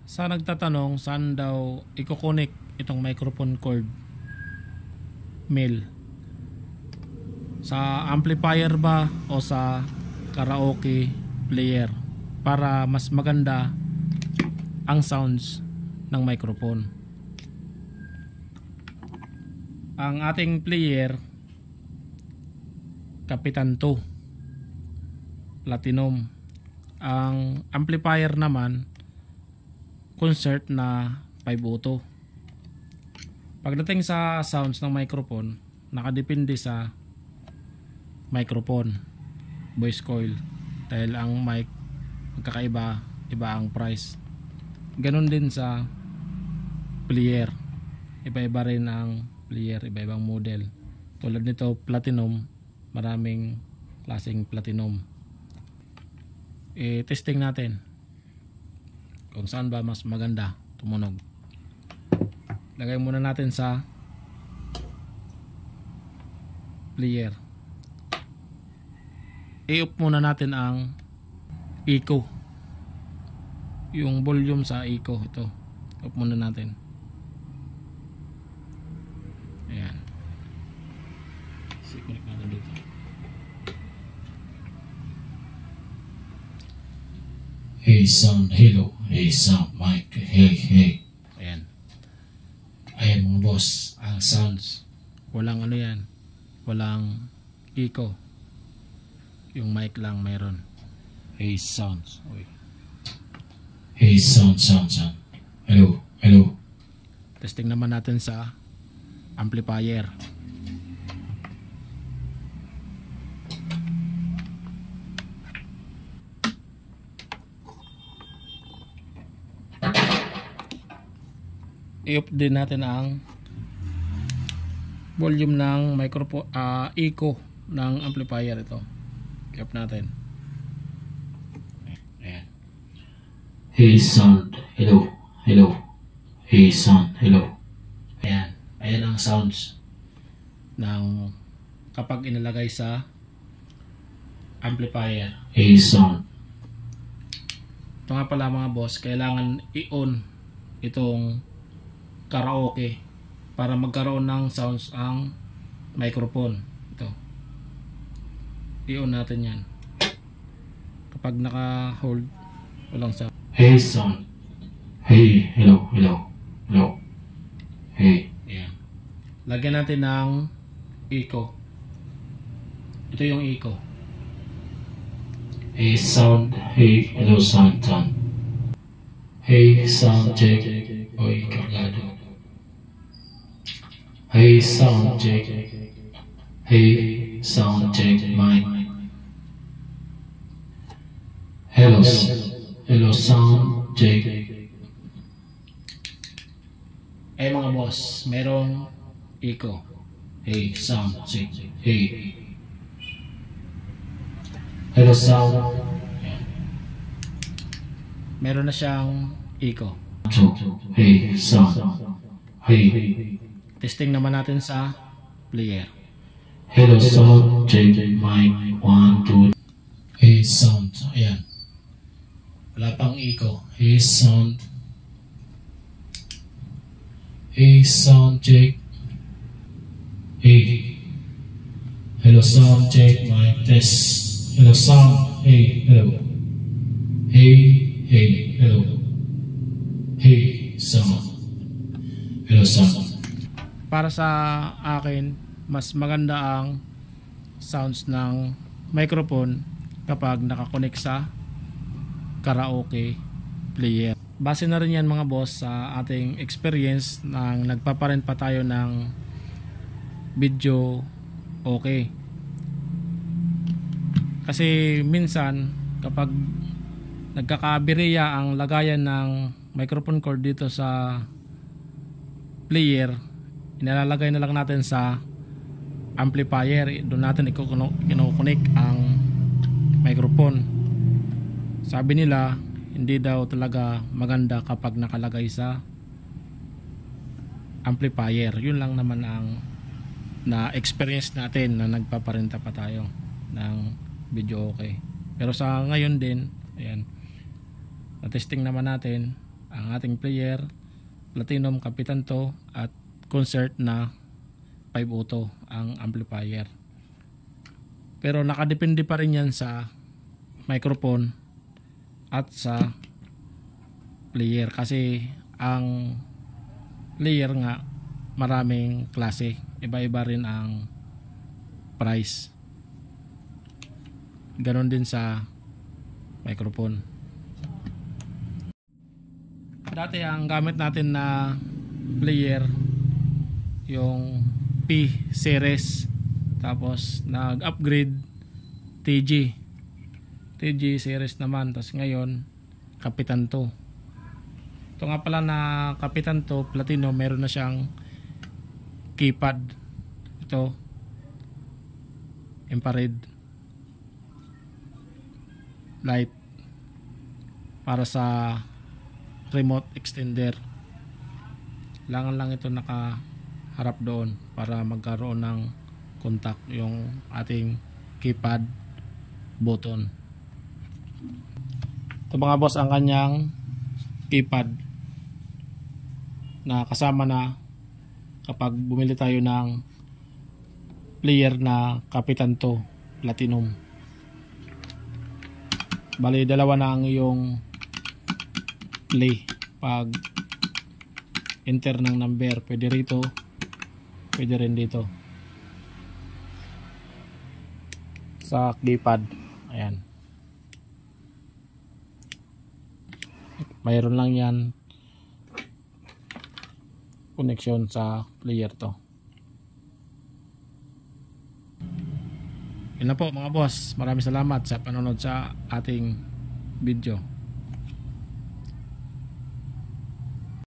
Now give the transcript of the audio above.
Sa nagtatanong saan daw i-connect itong microphone cord male, sa amplifier ba o sa karaoke player para mas maganda ang sounds ng microphone. Ang ating player Kapitan 2 Platinum, ang amplifier naman Concert na 502. Pagdating sa sounds ng microphone, nakadepende sa microphone, voice coil, dahil ang mic magkakaiba, iba ang price. Ganon din sa player, iba-iba rin ang player, iba-ibang model. Tulad nito platinum, maraming klaseng platinum. Testing natin kung saan ba mas maganda tumunog. Lagay muna natin sa player. I-off muna natin ang echo, yung volume sa echo. Ito, off muna natin. Ayan, connect natin dito. Hey sound, hello. Hey sound, mic. Hey. Ayan. Ayan mga boss, Ang sounds, walang ano yan, walang echo. Yung mic lang mayroon. Hey sounds. Uy. hey sound. Hello. Testing naman natin sa amplifier. I-off din natin ang volume ng microphone, echo ng amplifier. Ito, i-off natin. Ayan. Hey sound, hello. Hey sound, hello. Ayan ang sounds ng kapag inilagay sa amplifier. Hey sound. Ito nga pala mga boss, kailangan i-on itong karaoke para magkaroon ng sounds ang microphone. Ito, i-on natin yan. Kapag naka-hold, walang sound. Hey sound. Hey, hello. Hey. Ayan. Lagyan natin ng echo. Ito yung echo. Hey sound, hey, hello sound. Hey sound check. Oy, cargado. Hey sound check. Hey sound check, mic. Hello sound check. Eh mga boss, merong echo. Hey sound check. Hey. Hello sound. Meron na siyang echo. Hey sound. Hey. Testing naman natin sa player. Hello sound check, mic 1 2. Hey sound. Ayan. Wala pang echo. Hey sound. Hey sound check. Hey. Hello sound check, mic test. Hello sound. Hey. Hello. Hey. Hello. Hey sound. Hello sound. Para sa akin, mas maganda ang sounds ng microphone kapag nakakonect sa karaoke player. Base na rin yan mga boss sa ating experience nang nagpaparent pa tayo ng video okay. Kasi minsan kapag nagkakabireya ang lagayan ng microphone cord dito sa player, inalalagay na lang natin sa amplifier. Doon natin i-connect ang microphone. Sabi nila hindi daw talaga maganda kapag nakalagay sa amplifier. Yun lang naman ang na experience natin na nagpaparenta pa tayo ng video okay. Pero sa ngayon din, ayan, na testing naman natin ang ating player, Platinum Kapitan 2 at Concert na 5 auto ang amplifier. Pero nakadepende pa rin yan sa microphone at sa player, kasi ang player nga maraming klase, iba-iba rin ang price. Ganon din sa microphone. Dati ang gamit natin na player yung P series, tapos nag-upgrade TG series naman, tapos ngayon Kapitan 2. Ito nga pala na Kapitan 2 Platinum, meron na siyang keypad. Ito infrared light para sa remote extender. Langan lang ito nakaharap doon para magkaroon ng contact yung ating keypad button. Ito mga boss ang kanyang keypad na kasama na kapag bumili tayo ng player na Kapitan 2 Platinum. Bali dalawa na ang iyong play. Pag enter ng number, pwede rito, pwede rin dito sa keypad. Ayan, mayroon lang yan connection sa player to. Yun na po mga boss, maraming salamat sa panonood sa ating video.